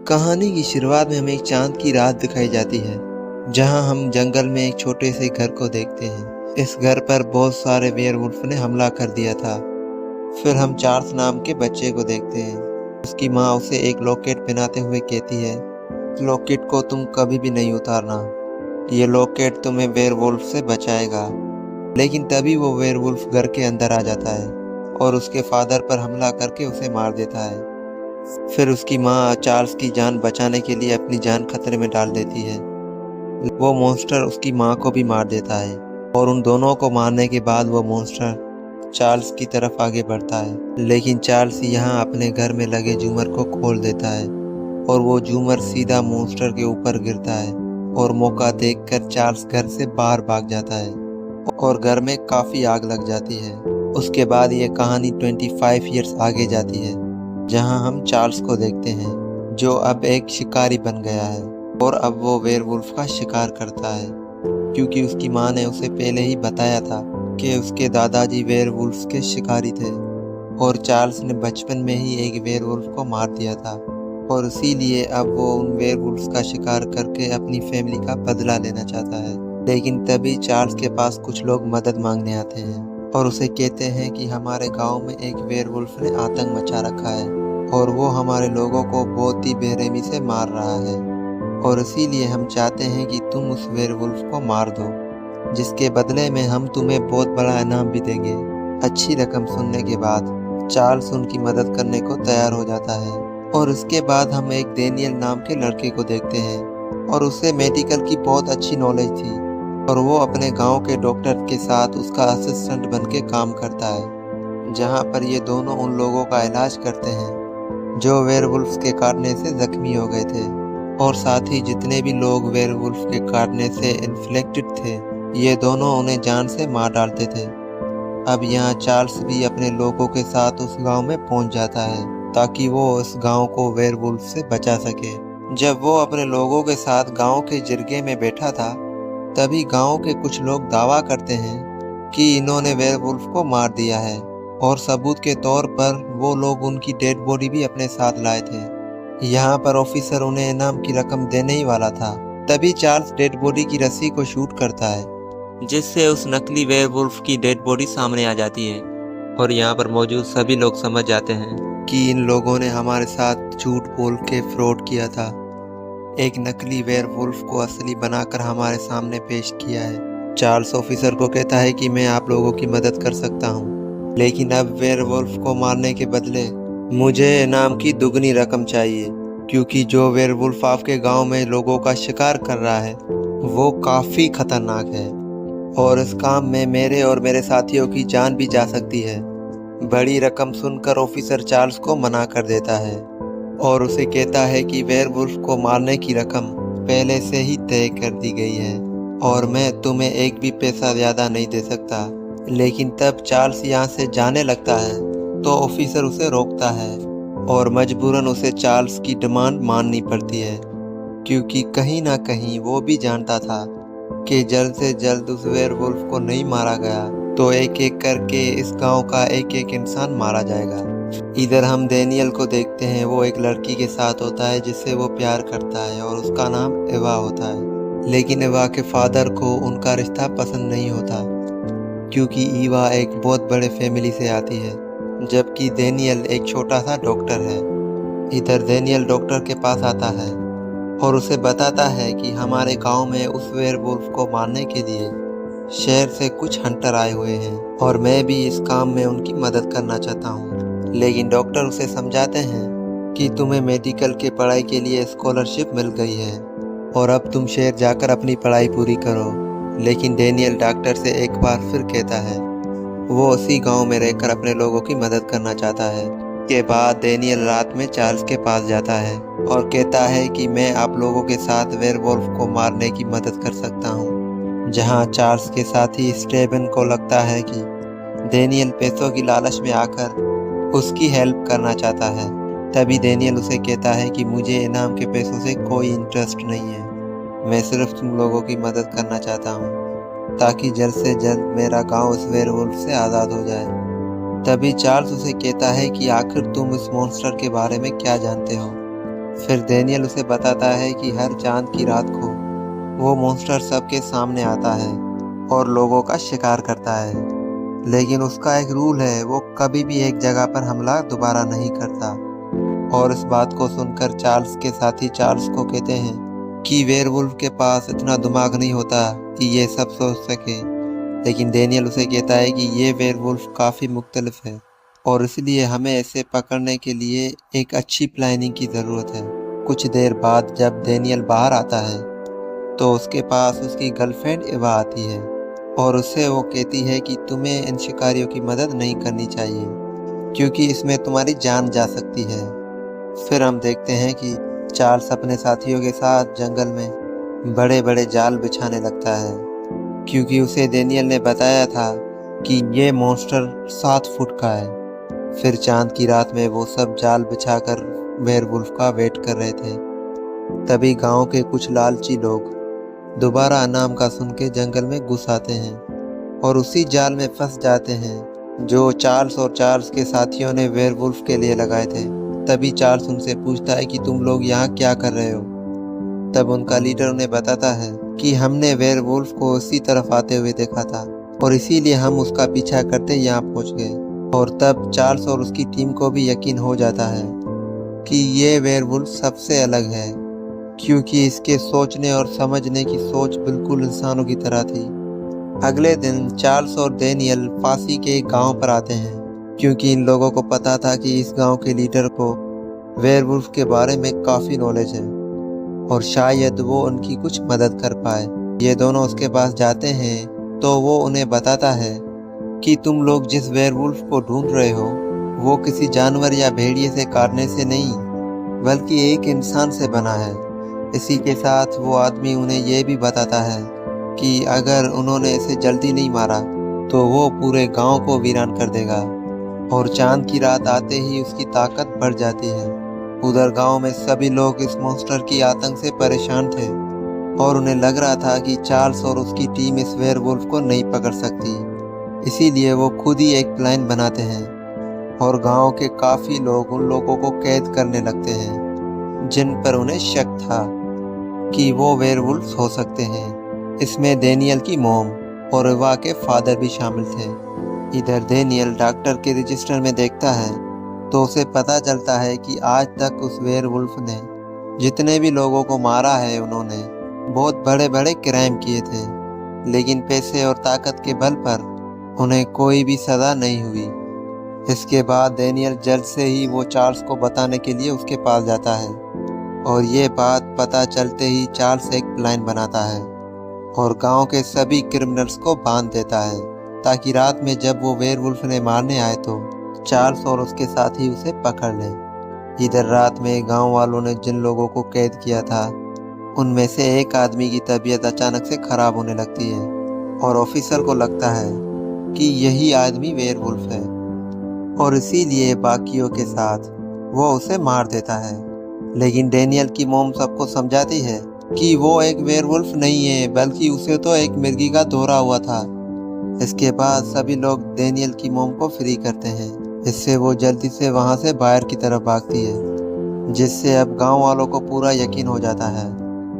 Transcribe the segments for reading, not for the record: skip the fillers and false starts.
कहानी की शुरुआत में हमें एक चांद की रात दिखाई जाती है, जहां हम जंगल में एक छोटे से घर को देखते हैं। इस घर पर बहुत सारे वेयरवुल्फ ने हमला कर दिया था। फिर हम चार्ल्स नाम के बच्चे को देखते हैं। उसकी माँ उसे एक लॉकेट पहनाते हुए कहती है, लॉकेट को तुम कभी भी नहीं उतारना, ये लॉकेट तुम्हें वेयरवुल्फ से बचाएगा। लेकिन तभी वो वेयरवुल्फ घर के अंदर आ जाता है और उसके फादर पर हमला करके उसे मार देता है। फिर उसकी माँ चार्ल्स की जान बचाने के लिए अपनी जान खतरे में डाल देती है। वो मॉन्स्टर उसकी माँ को भी मार देता है और उन दोनों को मारने के बाद वो मॉन्स्टर चार्ल्स की तरफ आगे बढ़ता है। लेकिन चार्ल्स यहाँ अपने घर में लगे झूमर को खोल देता है और वो झूमर सीधा मॉन्स्टर के ऊपर गिरता है और मौका देखकर चार्ल्स घर से बाहर भाग जाता है और घर में काफ़ी आग लग जाती है। उसके बाद ये कहानी 25 ईयर्स आगे जाती है, जहां हम चार्ल्स को देखते हैं, जो अब एक शिकारी बन गया है और अब वो वेयरवुल्फ का शिकार करता है, क्योंकि उसकी माँ ने उसे पहले ही बताया था कि उसके दादाजी वेयरवुल्फ के शिकारी थे और चार्ल्स ने बचपन में ही एक वेयरवुल्फ को मार दिया था और इसीलिए अब वो उन वेयरवुल्फ का शिकार करके अपनी फैमिली का बदला लेना चाहता है। लेकिन तभी चार्ल्स के पास कुछ लोग मदद मांगने आते हैं और उसे कहते हैं कि हमारे गांव में एक वेयरवुल्फ ने आतंक मचा रखा है और वो हमारे लोगों को बहुत ही बेरहमी से मार रहा है और इसीलिए हम चाहते हैं कि तुम उस वेयरवुल्फ को मार दो, जिसके बदले में हम तुम्हें बहुत बड़ा इनाम भी देंगे। अच्छी रकम सुनने के बाद चार्ल्स उनकी मदद करने को तैयार हो जाता है और उसके बाद हम एक डेनियल नाम के लड़के को देखते हैं और उसे मेडिकल की बहुत अच्छी नॉलेज थी और वो अपने गांव के डॉक्टर के साथ उसका असिस्टेंट बन के काम करता है, जहां पर ये दोनों उन लोगों का इलाज करते हैं जो वेयरवुल्फ के काटने से जख्मी हो गए थे और साथ ही जितने भी लोग वेयरवुल्फ के काटने से इन्फ्लेक्टेड थे, ये दोनों उन्हें जान से मार डालते थे। अब यहाँ चार्ल्स भी अपने लोगों के साथ उस गांव में पहुंच जाता है ताकि वो उस गांव को वेयरवुल्फ से बचा सके। जब वो अपने लोगों के साथ गांव के जिरगे में बैठा था, तभी गांव के कुछ लोग दावा करते हैं कि इन्होंने वेयरवुल्फ को मार दिया है और सबूत के तौर पर वो लोग उनकी डेड बॉडी भी अपने साथ लाए थे। यहाँ पर ऑफिसर उन्हें इनाम की रकम देने ही वाला था, तभी चार्ल्स डेड बॉडी की रस्सी को शूट करता है, जिससे उस नकली वेयरवुल्फ की डेड बॉडी सामने आ जाती है और यहाँ पर मौजूद सभी लोग समझ जाते हैं कि इन लोगों ने हमारे साथ झूठ बोल के फ्रॉड किया था, एक नकली वेयरवुल्फ को असली बनाकर हमारे सामने पेश किया है। चार्ल्स ऑफिसर को कहता है कि मैं आप लोगों की मदद कर सकता हूँ, लेकिन अब वेयरवुल्फ को मारने के बदले मुझे इनाम की दुगनी रकम चाहिए, क्योंकि जो वेयरवुल्फ आपके गांव में लोगों का शिकार कर रहा है वो काफ़ी खतरनाक है और इस काम में मेरे और मेरे साथियों की जान भी जा सकती है। बड़ी रकम सुनकर ऑफिसर चार्ल्स को मना कर देता है और उसे कहता है कि वेयरवुल्फ को मारने की रकम पहले से ही तय कर दी गई है और मैं तुम्हें एक भी पैसा ज़्यादा नहीं दे सकता। लेकिन तब चार्ल्स यहाँ से जाने लगता है तो ऑफिसर उसे रोकता है और मजबूरन उसे चार्ल्स की डिमांड माननी पड़ती है, क्योंकि कहीं ना कहीं वो भी जानता था कि जल्द से जल्द उस वेयरवुल्फ को नहीं मारा गया तो एक एक करके इस गांव का एक एक इंसान मारा जाएगा। इधर हम डेनियल को देखते हैं, वो एक लड़की के साथ होता है जिससे वो प्यार करता है और उसका नाम एवा होता है। लेकिन एवा के फादर को उनका रिश्ता पसंद नहीं होता, क्योंकि ईवा एक बहुत बड़े फैमिली से आती है, जबकि डेनियल एक छोटा सा डॉक्टर है। इधर डेनियल डॉक्टर के पास आता है और उसे बताता है कि हमारे गांव में उस वेयरवुल्फ को मारने के लिए शहर से कुछ हंटर आए हुए हैं और मैं भी इस काम में उनकी मदद करना चाहता हूँ। लेकिन डॉक्टर उसे समझाते हैं कि तुम्हें मेडिकल के पढ़ाई के लिए स्कॉलरशिप मिल गई है और अब तुम शहर जाकर अपनी पढ़ाई पूरी करो। लेकिन डेनियल डॉक्टर से एक बार फिर कहता है वो उसी गांव में रहकर अपने लोगों की मदद करना चाहता है। के बाद डेनियल रात में चार्ल्स के पास जाता है और कहता है कि मैं आप लोगों के साथ वेयरवुल्फ को मारने की मदद कर सकता हूँ। जहाँ चार्ल्स के साथी स्टेबन को लगता है कि डेनियल पैसों की लालच में आकर उसकी हेल्प करना चाहता है, तभी डेनियल उसे कहता है कि मुझे इनाम के पैसों से कोई इंटरेस्ट नहीं है, मैं सिर्फ तुम लोगों की मदद करना चाहता हूँ ताकि जल्द से जल्द मेरा गांव इस वेयरवुल्फ से आज़ाद हो जाए। तभी चार्ल्स उसे कहता है कि आखिर तुम इस मॉन्स्टर के बारे में क्या जानते हो। फिर डेनियल उसे बताता है कि हर चांद की रात को वो मॉन्स्टर सबके सामने आता है और लोगों का शिकार करता है। लेकिन उसका एक रूल है, वो कभी भी एक जगह पर हमला दोबारा नहीं करता। और इस बात को सुनकर चार्ल्स के साथी चार्ल्स को कहते हैं कि वेयरवुल्फ के पास इतना दिमाग नहीं होता कि ये सब सोच सके। लेकिन डेनियल उसे कहता है कि ये वेयरवुल्फ काफ़ी मुख्तलिफ है और इसलिए हमें इसे पकड़ने के लिए एक अच्छी प्लानिंग की ज़रूरत है। कुछ देर बाद जब डेनियल बाहर आता है तो उसके पास उसकी गर्लफ्रेंड एवा आती है और उससे वो कहती है कि तुम्हें इन शिकारियों की मदद नहीं करनी चाहिए क्योंकि इसमें तुम्हारी जान जा सकती है। फिर हम देखते हैं कि चार्ल्स अपने साथियों के साथ जंगल में बड़े बड़े जाल बिछाने लगता है क्योंकि उसे डेनियल ने बताया था कि ये मॉन्स्टर 7 फुट का है। फिर चांद की रात में वो सब जाल बिछाकर वेयरवुल्फ का वेट कर रहे थे। तभी गांव के कुछ लालची लोग दोबारा नाम का सुन के जंगल में घुस आते हैं और उसी जाल में फंस जाते हैं जो चार्ल्स और चार्ल्स के साथियों ने वेयरवुल्फ के लिए लगाए थे। तभी चार्ल्स उनसे पूछता है कि तुम लोग यहाँ क्या कर रहे हो। तब उनका लीडर उन्हें बताता है कि हमने वेयरवुल्फ को उसी तरफ आते हुए देखा था और इसीलिए हम उसका पीछा करते यहाँ पहुँच गए। और तब चार्ल्स और उसकी टीम को भी यकीन हो जाता है कि ये वेयरवुल्फ सबसे अलग है क्योंकि इसके सोचने और समझने की सोच बिल्कुल इंसानों की तरह थी। अगले दिन चार्ल्स और डेनियल फांसी के एक गांव पर आते हैं क्योंकि इन लोगों को पता था कि इस गांव के लीडर को वेयरवुल्फ के बारे में काफ़ी नॉलेज है और शायद वो उनकी कुछ मदद कर पाए। ये दोनों उसके पास जाते हैं तो वो उन्हें बताता है कि तुम लोग जिस वेयरवुल्फ को ढूंढ रहे हो वो किसी जानवर या भेड़िए से काटने से नहीं बल्कि एक इंसान से बना है। इसी के साथ वो आदमी उन्हें यह भी बताता है कि अगर उन्होंने इसे जल्दी नहीं मारा तो वो पूरे गांव को वीरान कर देगा। और चांद की रात आते ही उसकी ताकत बढ़ जाती है। उधर गांव में सभी लोग इस मॉन्स्टर की आतंक से परेशान थे और उन्हें लग रहा था कि चार्ल्स और उसकी टीम इस वेयरवुल्फ को नहीं पकड़ सकती। इसीलिए वो खुद ही एक प्लान बनाते हैं और गांव के काफ़ी लोग उन लोगों को कैद करने लगते हैं जिन पर उन्हें शक था कि वो वेयरवुल्फ हो सकते हैं। इसमें डेनियल की मॉम और एवा के फादर भी शामिल थे। इधर डेनियल डॉक्टर के रजिस्टर में देखता है तो उसे पता चलता है कि आज तक उस वेयरवुल्फ ने जितने भी लोगों को मारा है उन्होंने बहुत बड़े बड़े क्राइम किए थे, लेकिन पैसे और ताकत के बल पर उन्हें कोई भी सज़ा नहीं हुई। इसके बाद डेनियल जल्द से ही वो चार्ल्स को बताने के लिए उसके पास जाता है और ये बात पता चलते ही चार्ल्स एक प्लान बनाता है और गांव के सभी क्रिमिनल्स को बांध देता है ताकि रात में जब वो वेयरवुल्फ ने मारने आए तो चार्ल्स और उसके साथी उसे पकड़ लें। इधर रात में गांव वालों ने जिन लोगों को कैद किया था उनमें से एक आदमी की तबीयत अचानक से खराब होने लगती है और ऑफिसर को लगता है कि यही आदमी वेयरवुल्फ है और इसीलिए बाकियों के साथ वो उसे मार देता है। लेकिन डेनियल की मॉम सबको समझाती है कि वो एक वेयरवुल्फ नहीं है बल्कि उसे तो एक मिर्गी का दौरा हुआ था। इसके बाद सभी लोग डेनियल की मॉम को फ्री करते हैं। इससे वो जल्दी से वहां से बाहर की तरफ भागती है जिससे अब गांव वालों को पूरा यकीन हो जाता है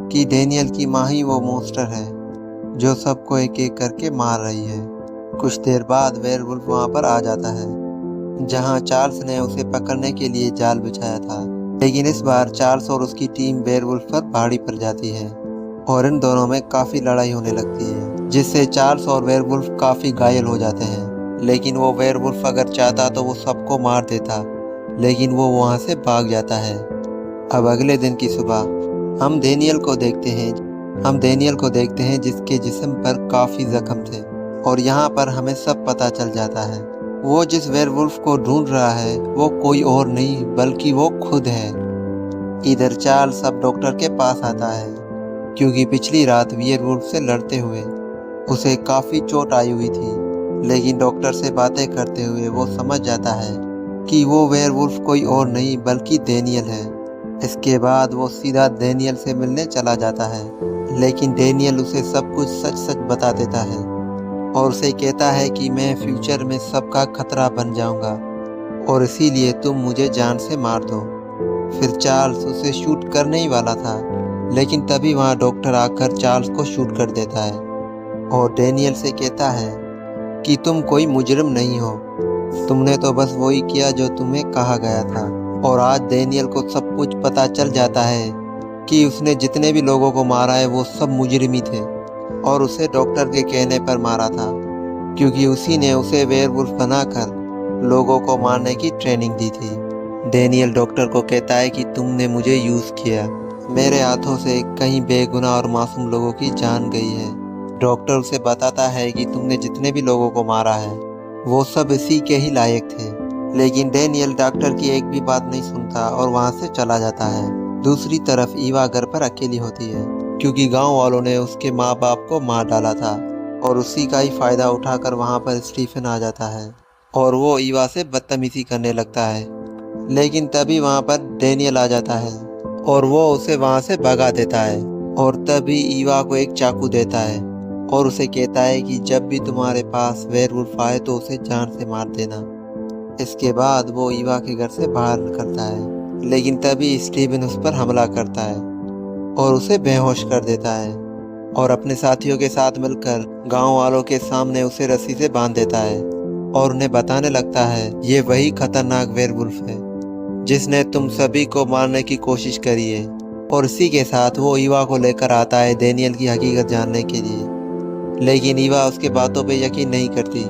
कि डेनियल की माँ ही वो मॉन्स्टर है जो सबको एक एक करके मार रही है। कुछ देर बाद वेयरवुल्फ वहां पर आ जाता है जहां चार्ल्स ने उसे पकड़ने के लिए जाल बिछाया था। लेकिन इस बार चार्ल्स और उसकी टीम वेयरवुल्फ पर पहाड़ी पर जाती है और इन दोनों में काफ़ी लड़ाई होने लगती है जिससे चार्ल्स और वेयरवुल्फ काफ़ी घायल हो जाते हैं। लेकिन वो वेयरवुल्फ अगर चाहता तो वो सबको मार देता, लेकिन वो वहाँ से भाग जाता है। अब अगले दिन की सुबह हम डेनियल को देखते हैं जिसके जिस्म पर काफ़ी जख्म थे और यहाँ पर हमें सब पता चल जाता है वो जिस वेयरवुल्फ को ढूंढ रहा है वो कोई और नहीं बल्कि वो खुद है। इधर चार्ल्स अब डॉक्टर के पास आता है क्योंकि पिछली रात वेयरवुल्फ से लड़ते हुए उसे काफ़ी चोट आई हुई थी। लेकिन डॉक्टर से बातें करते हुए वो समझ जाता है कि वो वेयरवुल्फ कोई और नहीं बल्कि डेनियल है। इसके बाद वो सीधा डेनियल से मिलने चला जाता है, लेकिन डेनियल उसे सब कुछ सच सच बता देता है और उसे कहता है कि मैं फ्यूचर में सबका खतरा बन जाऊंगा और इसीलिए तुम मुझे जान से मार दो। फिर चार्ल्स उसे शूट करने ही वाला था, लेकिन तभी वहाँ डॉक्टर आकर चार्ल्स को शूट कर देता है और डेनियल से कहता है कि तुम कोई मुजरिम नहीं हो, तुमने तो बस वही किया जो तुम्हें कहा गया था। और आज डेनियल को सब कुछ पता चल जाता है कि उसने जितने भी लोगों को मारा है वो सब मुजरिम ही थे और उसे डॉक्टर के कहने पर मारा था, क्योंकि उसी ने उसे वेयरवुल्फ बनाकर लोगों को मारने की ट्रेनिंग दी थी। डेनियल डॉक्टर को कहता है कि तुमने मुझे यूज़ किया, मेरे हाथों से कई बेगुनाह और मासूम लोगों की जान गई है। डॉक्टर उसे बताता है कि तुमने जितने भी लोगों को मारा है वो सब इसी के ही लायक थे, लेकिन डेनियल डॉक्टर की एक भी बात नहीं सुनता और वहाँ से चला जाता है। दूसरी तरफ ईवा घर पर अकेली होती है, क्योंकि गांव वालों ने उसके माँ बाप को मार डाला था और उसी का ही फायदा उठाकर वहाँ पर स्टीफन आ जाता है और वो ईवा से बदतमीजी करने लगता है। लेकिन तभी वहाँ पर डेनियल आ जाता है और वो उसे वहाँ से भगा देता है और तभी ईवा को एक चाकू देता है और उसे कहता है कि जब भी तुम्हारे पास वेयरवुल्फ आए तो उसे जान से मार देना। इसके बाद वो ईवा के घर से बाहर निकलता है, लेकिन तभी स्टीवन उस पर हमला करता है और उसे बेहोश कर देता है और अपने साथियों के साथ मिलकर गांव वालों के सामने उसे रस्सी से बांध देता है और उन्हें बताने लगता है ये वही खतरनाक वेयरवुल्फ है जिसने तुम सभी को मारने की कोशिश करी है। और इसी के साथ वो ईवा को लेकर आता है डेनियल की हकीकत जानने के लिए, लेकिन ईवा उसके बातों पे यकीन नहीं करती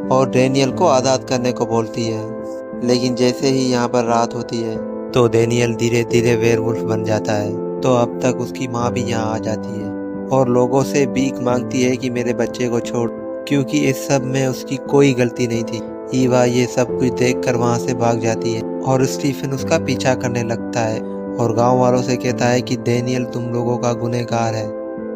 और डेनियल को आज़ाद करने को बोलती है। लेकिन जैसे ही यहाँ पर रात होती है तो डेनियल धीरे धीरे वेयरवुल्फ बन जाता है। तो अब तक उसकी माँ भी यहाँ आ जाती है और लोगों से भीख मांगती है कि मेरे बच्चे को छोड़, क्योंकि इस सब में उसकी कोई गलती नहीं थी। ईवा ये सब कुछ देखकर वहाँ से भाग जाती है और स्टीफन उसका पीछा करने लगता है और गांव वालों से कहता है कि डेनियल तुम लोगों का गुनहगार है,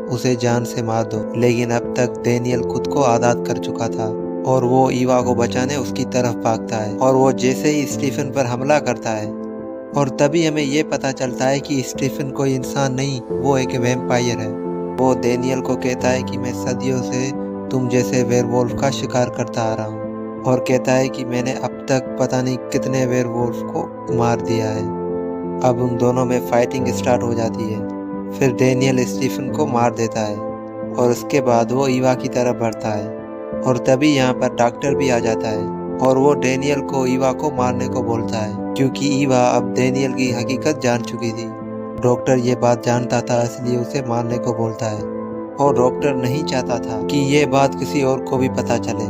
उसे जान से मार दो। लेकिन अब तक डेनियल खुद को आज़ाद कर चुका था और वो ईवा को बचाने उसकी तरफ भागता है और वो जैसे ही स्टीफन पर हमला करता है और तभी हमें ये पता चलता है कि स्टीफन कोई इंसान नहीं, वो एक वैम्पायर है। वो डेनियल को कहता है कि मैं सदियों से तुम जैसे वेयरवुल्फ का शिकार करता आ रहा हूँ और कहता है कि मैंने अब तक पता नहीं कितने वेयरवुल्फ को मार दिया है। अब उन दोनों में फाइटिंग स्टार्ट हो जाती है। फिर डेनियल स्टीफन को मार देता है और उसके बाद वो ईवा की तरफ बढ़ता है और तभी यहाँ पर डॉक्टर भी आ जाता है और वो डेनियल को ईवा को मारने को बोलता है, क्योंकि ईवा अब डेनियल की हकीकत जान चुकी थी। डॉक्टर ये बात जानता था, इसलिए उसे मारने को बोलता है और डॉक्टर नहीं चाहता था कि ये बात किसी और को भी पता चले,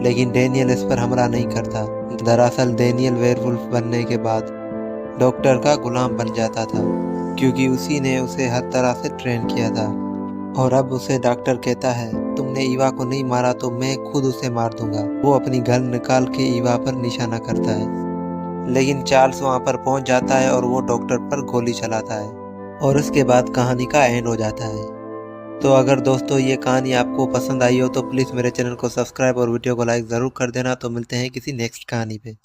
लेकिन डेनियल इस पर हमला नहीं करता। दरअसल डेनियल वेयरवुल्फ बनने के बाद डॉक्टर का गुलाम बन जाता था, क्योंकि उसी ने उसे हर तरह से ट्रेन किया था। और अब उसे डॉक्टर कहता है तुमने ईवा को नहीं मारा तो मैं खुद उसे मार दूंगा। वो अपनी गन निकाल के ईवा पर निशाना करता है, लेकिन चार्ल्स वहां पर पहुंच जाता है और वो डॉक्टर पर गोली चलाता है और उसके बाद कहानी का एंड हो जाता है। तो अगर दोस्तों ये कहानी आपको पसंद आई हो तो प्लीज़ मेरे चैनल को सब्सक्राइब और वीडियो को लाइक ज़रूर कर देना। तो मिलते हैं किसी नेक्स्ट कहानी पे।